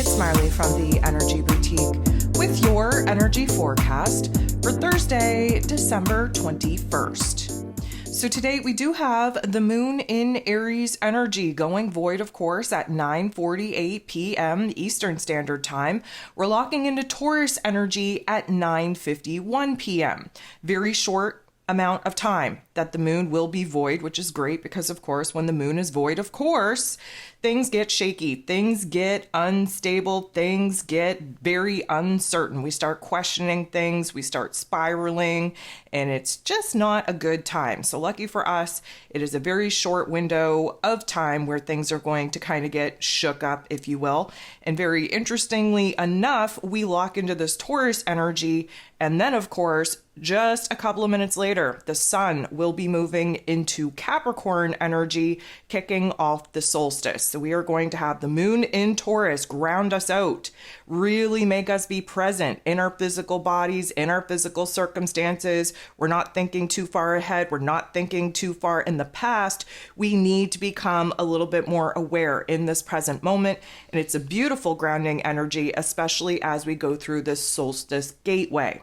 it's Marley from the Energy Boutique with your energy forecast for Thursday, December 21st. So today we do have the moon in Aries energy going void, of course, at 9:48 p.m. Eastern Standard Time. We're locking into Taurus energy at 9:51 p.m. Very short amount of time that the moon will be void, which is great because, of course, when the moon is void, of course, things get shaky, things get unstable, things get very uncertain. We start questioning things, we start spiraling, and it's just not a good time. So lucky for us, it is a very short window of time where things are going to kind of get shook up, if you will. And very interestingly enough, we lock into this Taurus energy, and then, of course, just a couple of minutes later, the sun will be moving into Capricorn energy, kicking off the solstice. So we are going to have the moon in Taurus ground us out, really make us be present in our physical bodies, in our physical circumstances. We're not thinking too far ahead. We're not thinking too far in the past. We need to become a little bit more aware in this present moment. And it's a beautiful grounding energy, especially as we go through this solstice gateway.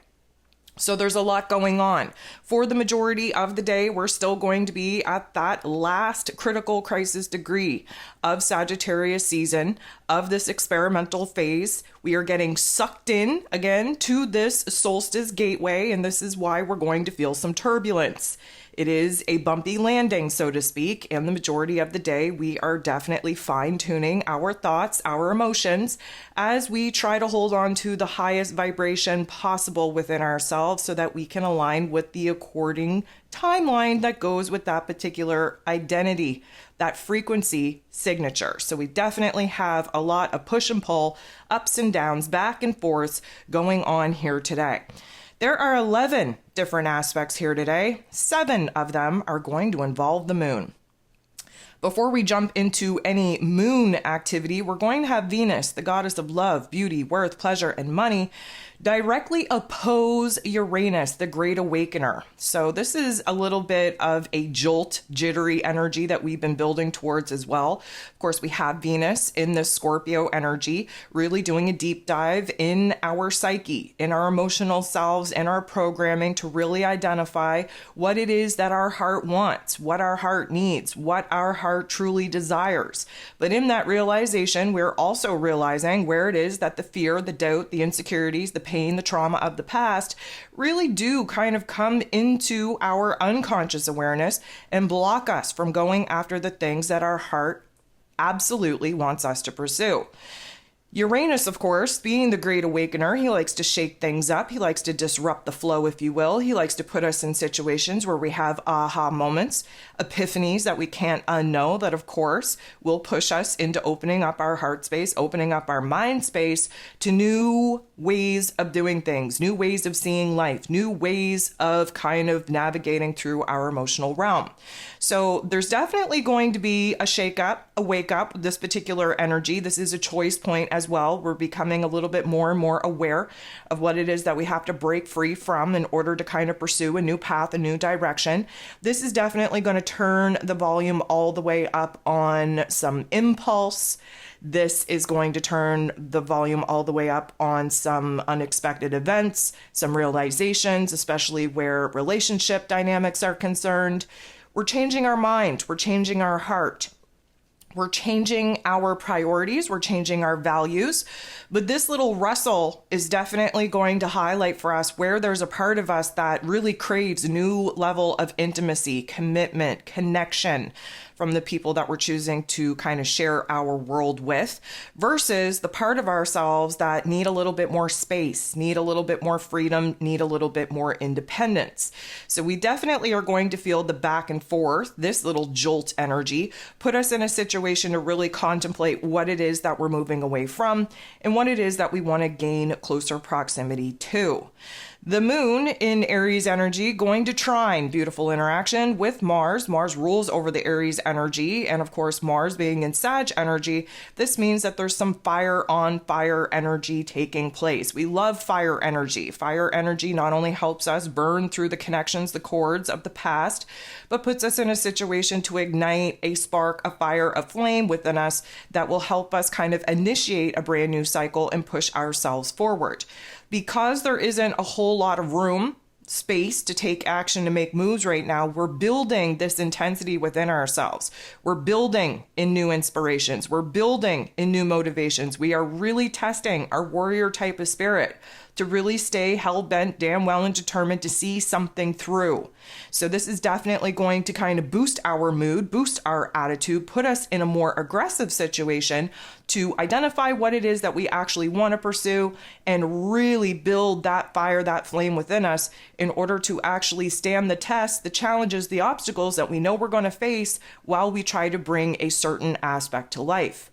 So there's a lot going on. For the majority of the day, we're still going to be at that last critical crisis degree of Sagittarius season, of this experimental phase. We are getting sucked in again to this solstice gateway, and this is why we're going to feel some turbulence. It is a bumpy landing, so to speak, and the majority of the day we are definitely fine-tuning our thoughts, our emotions, as we try to hold on to the highest vibration possible within ourselves so that we can align with the according timeline that goes with that particular identity, that frequency signature. So we definitely have a lot of push and pull, ups and downs, back and forths going on here today. There are 11 different aspects here today. 7 of them are going to involve the moon. Before we jump into any moon activity, we're going to have Venus, the goddess of love, beauty, worth, pleasure, and money, directly oppose Uranus, the great awakener. So this is a little bit of a jolt, jittery energy that we've been building towards as well. Of course, we have Venus in the Scorpio energy, really doing a deep dive in our psyche, in our emotional selves, and our programming to really identify what it is that our heart wants, what our heart needs, what our heart truly desires. But in that realization, we're also realizing where it is that the fear, the doubt, the insecurities, the pain, the trauma of the past really do kind of come into our unconscious awareness and block us from going after the things that our heart absolutely wants us to pursue. Uranus, of course, being the great awakener, he likes to shake things up. He likes to disrupt the flow, if you will. He likes to put us in situations where we have aha moments, epiphanies that we can't unknow, that, of course, will push us into opening up our heart space, opening up our mind space to new ways of doing things, new ways of seeing life, new ways of kind of navigating through our emotional realm. So there's definitely going to be a shake up, a wake up, this particular energy. This is a choice point as well. We're becoming a little bit more and more aware of what it is that we have to break free from in order to kind of pursue a new path, a new direction. This is definitely going to turn the volume all the way up on some impulse. This is going to turn the volume all the way up on some unexpected events, some realizations, especially where relationship dynamics are concerned. We're changing our mind. We're changing our heart. We're changing our priorities. We're changing our values. But this little rustle is definitely going to highlight for us where there's a part of us that really craves a new level of intimacy, commitment, connection from the people that we're choosing to kind of share our world with, versus the part of ourselves that need a little bit more space, need a little bit more freedom, need a little bit more independence. So we definitely are going to feel the back and forth, this little jolt energy, put us in a situation to really contemplate what it is that we're moving away from and what it is that we want to gain closer proximity to. The moon in Aries energy going to trine, beautiful interaction with Mars. Mars rules over the Aries energy, and of course Mars being in Sag energy, this means that there's some fire on fire energy taking place. We love fire energy. Fire energy not only helps us burn through the connections, the cords of the past, but puts us in a situation to ignite a spark, a fire, a flame within us that will help us kind of initiate a brand new cycle and push ourselves forward. Because there isn't a whole lot of room, space to take action, to make moves right now, we're building this intensity within ourselves. We're building in new inspirations. We're building in new motivations. We are really testing our warrior type of spirit to really stay hell-bent, damn well, and determined to see something through. So this is definitely going to kind of boost our mood, boost our attitude, put us in a more aggressive situation to identify what it is that we actually want to pursue and really build that fire, that flame within us in order to actually stand the test, the challenges, the obstacles that we know we're going to face while we try to bring a certain aspect to life.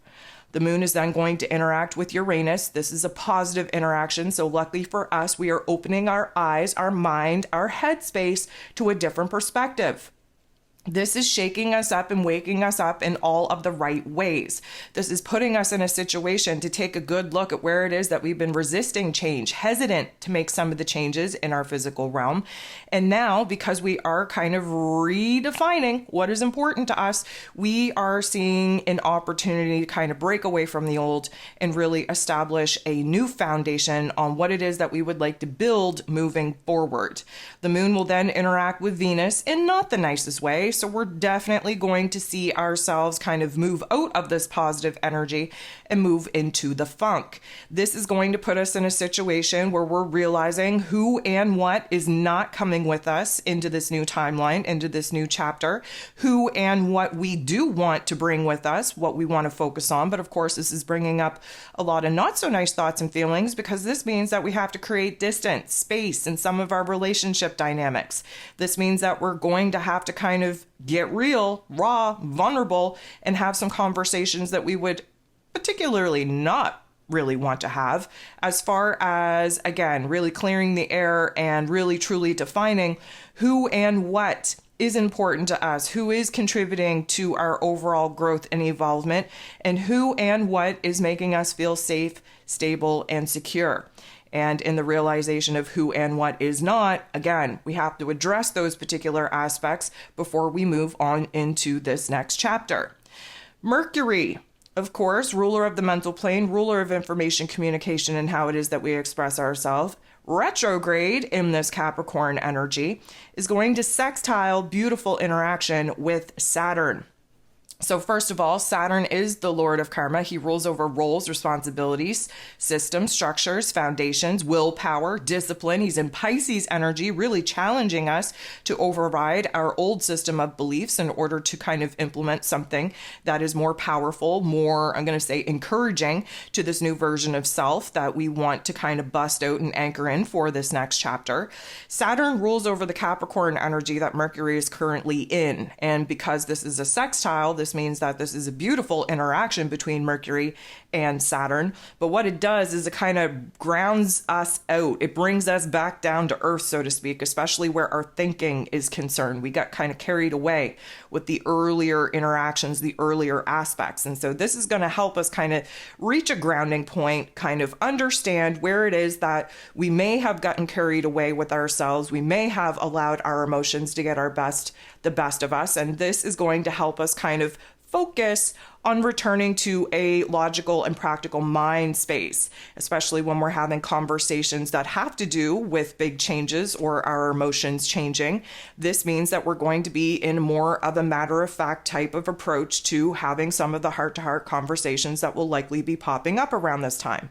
The moon is then going to interact with Uranus. This is a positive interaction. So luckily for us, we are opening our eyes, our mind, our headspace to a different perspective. This is shaking us up and waking us up in all of the right ways. This is putting us in a situation to take a good look at where it is that we've been resisting change, hesitant to make some of the changes in our physical realm. And now, because we are kind of redefining what is important to us, we are seeing an opportunity to kind of break away from the old and really establish a new foundation on what it is that we would like to build moving forward. The moon will then interact with Venus in not the nicest way. So we're definitely going to see ourselves kind of move out of this positive energy and move into the funk. This is going to put us in a situation where we're realizing who and what is not coming with us into this new timeline, into this new chapter, who and what we do want to bring with us, what we want to focus on. But of course, this is bringing up a lot of not so nice thoughts and feelings, because this means that we have to create distance, space in some of our relationship dynamics. This means that we're going to have to kind of get real, raw, vulnerable, and have some conversations that we would particularly not really want to have, as far as, again, really clearing the air and really truly defining who and what is important to us, who is contributing to our overall growth and evolvement, and who and what is making us feel safe, stable, and secure. And in the realization of who and what is not, again, we have to address those particular aspects before we move on into this next chapter. Mercury, of course, ruler of the mental plane, ruler of information, communication, and how it is that we express ourselves, retrograde in this Capricorn energy, is going to sextile beautiful interaction with Saturn. So first of all, Saturn is the Lord of Karma. He rules over roles, responsibilities, systems, structures, foundations, willpower, discipline. He's in Pisces energy, really challenging us to override our old system of beliefs in order to kind of implement something that is more powerful, more, I'm going to say, encouraging to this new version of self that we want to kind of bust out and anchor in for this next chapter. Saturn rules over the Capricorn energy that Mercury is currently in. And because this is a sextile, this means that this is a beautiful interaction between Mercury and Saturn. But what it does is it kind of grounds us out. It brings us back down to earth, so to speak, especially where our thinking is concerned. We got kind of carried away with the earlier interactions, the earlier aspects. And so this is going to help us kind of reach a grounding point, kind of understand where it is that we may have gotten carried away with ourselves. We may have allowed our emotions to get the best of us. And this is going to help us kind of focus on returning to a logical and practical mind space, especially when we're having conversations that have to do with big changes or our emotions changing. This means that we're going to be in more of a matter-of-fact type of approach to having some of the heart-to-heart conversations that will likely be popping up around this time.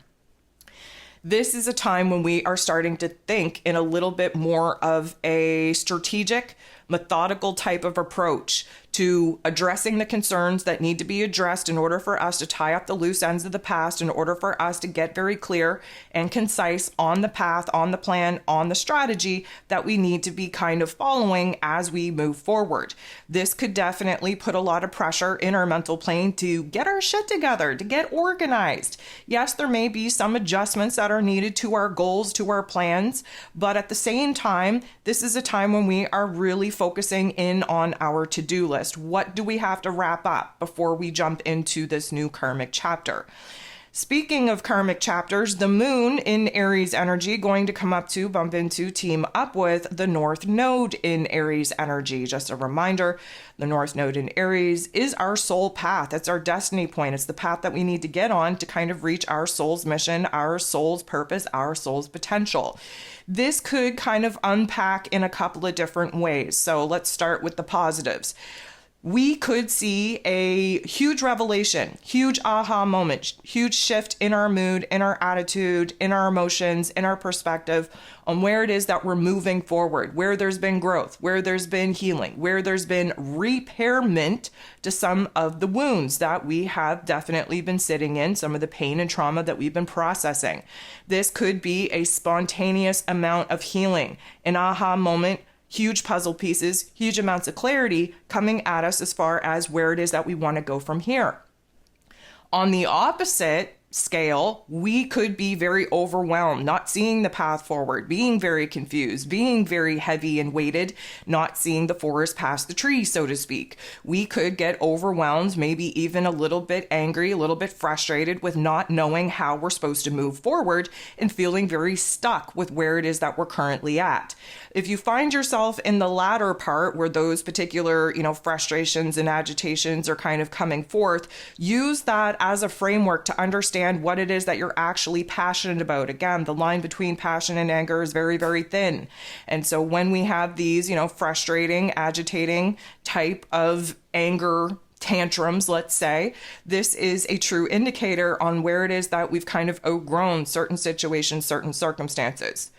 This is a time when we are starting to think in a little bit more of a strategic, methodical type of approach to addressing the concerns that need to be addressed in order for us to tie up the loose ends of the past, in order for us to get very clear and concise on the path, on the plan, on the strategy that we need to be kind of following as we move forward. This could definitely put a lot of pressure in our mental plane to get our shit together, to get organized. Yes, there may be some adjustments that are needed to our goals, to our plans, but at the same time, this is a time when we are really focusing in on our to-do list. What do we have to wrap up before we jump into this new karmic chapter? Speaking of karmic chapters, the moon in Aries energy going to bump into, team up with the North Node in Aries energy. Just a reminder, the North Node in Aries is our soul path. It's our destiny point. It's the path that we need to get on to kind of reach our soul's mission, our soul's purpose, our soul's potential. This could kind of unpack in a couple of different ways. So let's start with the positives. We could see a huge revelation, huge aha moment, huge shift in our mood, in our attitude, in our emotions, in our perspective on where it is that we're moving forward, where there's been growth, where there's been healing, where there's been repairment to some of the wounds that we have definitely been sitting in, some of the pain and trauma that we've been processing. This could be a spontaneous amount of healing, an aha moment, huge puzzle pieces, huge amounts of clarity coming at us as far as where it is that we want to go from here. On the opposite scale, we could be very overwhelmed, not seeing the path forward, being very confused, being very heavy and weighted, not seeing the forest past the trees, so to speak. We could get overwhelmed, maybe even a little bit angry, a little bit frustrated with not knowing how we're supposed to move forward and feeling very stuck with where it is that we're currently at. If you find yourself in the latter part where those particular, frustrations and agitations are kind of coming forth, use that as a framework to understand what it is that you're actually passionate about. Again, the line between passion and anger is very, very thin. And so when we have these, frustrating, agitating type of anger tantrums, let's say, this is a true indicator on where it is that we've kind of outgrown certain situations, certain circumstances.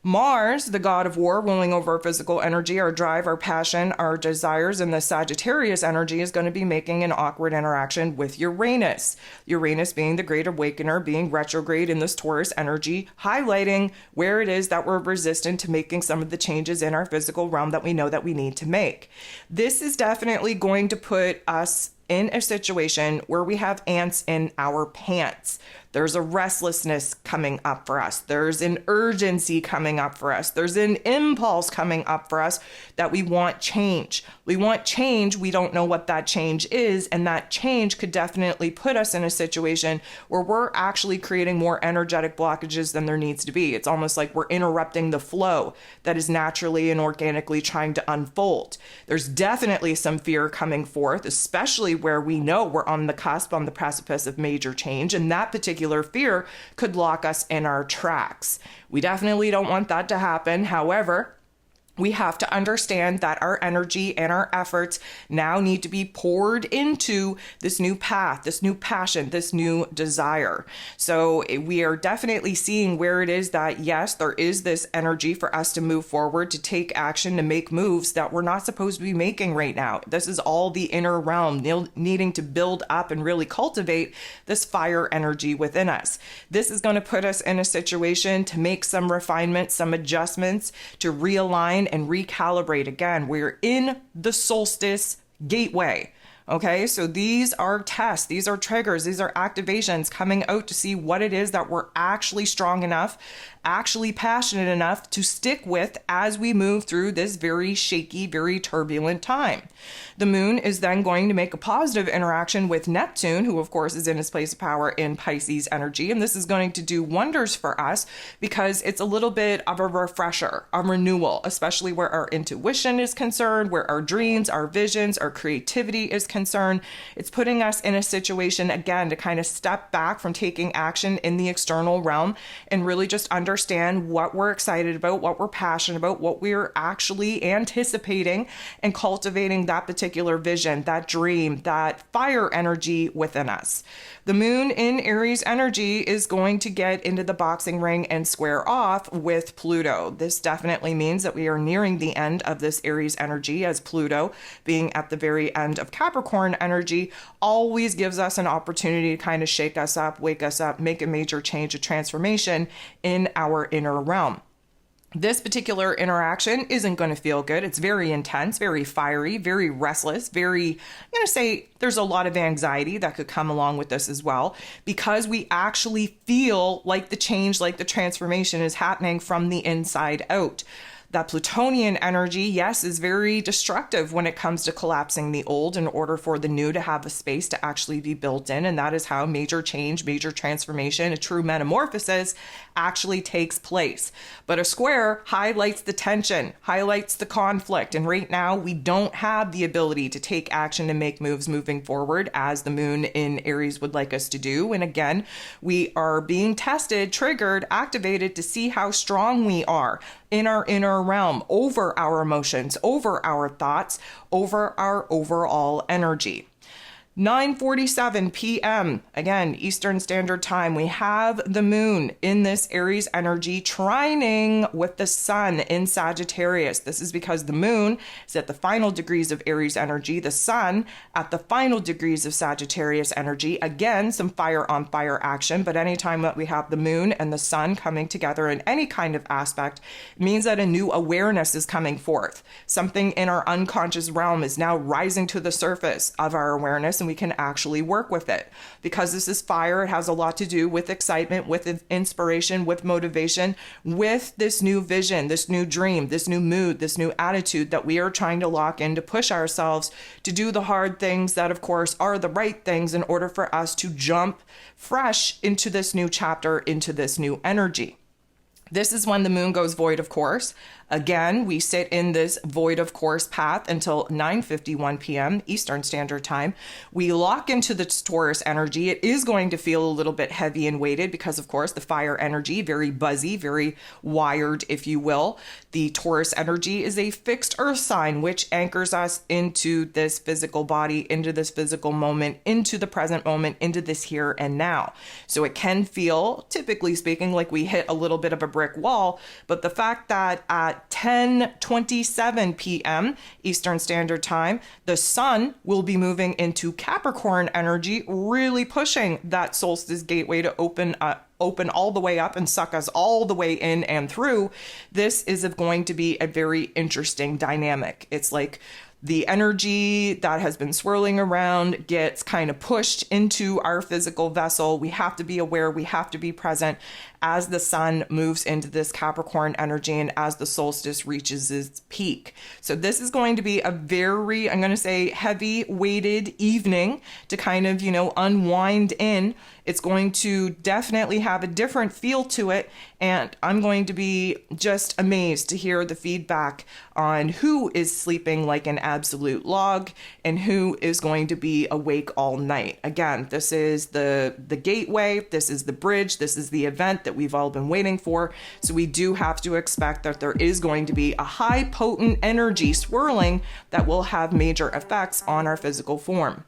Mars, the god of war, ruling over our physical energy, our drive, our passion, our desires, and the Sagittarius energy is going to be making an awkward interaction with Uranus. Uranus being the great awakener, being retrograde in this Taurus energy, highlighting where it is that we're resistant to making some of the changes in our physical realm that we know that we need to make. This is definitely going to put us in a situation where we have ants in our pants. There's a restlessness coming up for us. There's an urgency coming up for us. There's an impulse coming up for us that we want change. We want change. We don't know what that change is. And that change could definitely put us in a situation where we're actually creating more energetic blockages than there needs to be. It's almost like we're interrupting the flow that is naturally and organically trying to unfold. There's definitely some fear coming forth, especially where we know we're on the cusp, on the precipice of major change. And that particular fear could lock us in our tracks. We definitely don't want that to happen. However, we have to understand that our energy and our efforts now need to be poured into this new path, this new passion, this new desire. So we are definitely seeing where it is that, yes, there is this energy for us to move forward, to take action, to make moves that we're not supposed to be making right now. This is all the inner realm needing to build up and really cultivate this fire energy within us. This is going to put us in a situation to make some refinements, some adjustments, to realign and recalibrate. Again, we're in the solstice gateway. Okay, so these are tests, these are triggers, these are activations coming out to see what it is that we're actually strong enough, actually passionate enough to stick with as we move through this very shaky, very turbulent time. The moon is then going to make a positive interaction with Neptune, who of course is in his place of power in Pisces energy. And this is going to do wonders for us because it's a little bit of a refresher, a renewal, especially where our intuition is concerned, where our dreams, our visions, our creativity is concerned. concerned. It's putting us in a situation, again, to kind of step back from taking action in the external realm and really just understand what we're excited about, what we're passionate about, what we're actually anticipating, and cultivating that particular vision, that dream, that fire energy within us. The moon in Aries energy is going to get into the boxing ring and square off with Pluto. This definitely means that we are nearing the end of this Aries energy, as Pluto, being at the very end of Capricorn energy, always gives us an opportunity to kind of shake us up, wake us up, make a major change, a transformation in our inner realm. This particular interaction isn't going to feel good. It's very intense, very fiery, very restless, I'm going to say there's a lot of anxiety that could come along with this as well, because we actually feel like the change, like the transformation is happening from the inside out. That Plutonian energy, yes, is very destructive when it comes to collapsing the old in order for the new to have a space to actually be built in. And that is how major change, major transformation, a true metamorphosis actually takes place. But a square highlights the tension, highlights the conflict. And right now, we don't have the ability to take action and make moves moving forward as the moon in Aries would like us to do. And again, we are being tested, triggered, activated to see how strong we are in our inner realm, over our emotions, over our thoughts, over our overall energy. 9:47 p.m., again, Eastern Standard Time, we have the moon in this Aries energy trining with the sun in Sagittarius. This is because the moon is at the final degrees of Aries energy, the sun at the final degrees of Sagittarius energy. Again, some fire on fire action, but anytime that we have the moon and the sun coming together in any kind of aspect, it means that a new awareness is coming forth. Something in our unconscious realm is now rising to the surface of our awareness, and we can actually work with it. Because this is fire, it has a lot to do with excitement, with inspiration, with motivation, with this new vision, this new dream, this new mood, this new attitude that we are trying to lock in to push ourselves to do the hard things that, of course, are the right things in order for us to jump fresh into this new chapter, into this new energy. This is when the moon goes void of course. Again, we sit in this void of course path until 9:51 p.m. Eastern Standard Time. We lock into the Taurus energy. It is going to feel a little bit heavy and weighted because, of course, the fire energy, very buzzy, very wired, if you will. The Taurus energy is a fixed earth sign, which anchors us into this physical body, into this physical moment, into the present moment, into this here and now. So it can feel, typically speaking, like we hit a little bit of a brick wall, but the fact that at 10:27 p.m. Eastern Standard Time, the sun will be moving into Capricorn energy, really pushing that solstice gateway to open all the way up and suck us all the way in and through. This is going to be a very interesting dynamic. It's like the energy that has been swirling around gets kind of pushed into our physical vessel. We have to be aware, we have to be present as the sun moves into this Capricorn energy and as the solstice reaches its peak. So this is going to be a very, I'm going to say, heavy weighted evening to kind of, unwind in. It's going to definitely have a different feel to it. And I'm going to be just amazed to hear the feedback on who is sleeping like an absolute log and who is going to be awake all night. Again, this is the gateway, this is the bridge, this is the event that we've all been waiting for. So we do have to expect that there is going to be a high potent energy swirling that will have major effects on our physical form.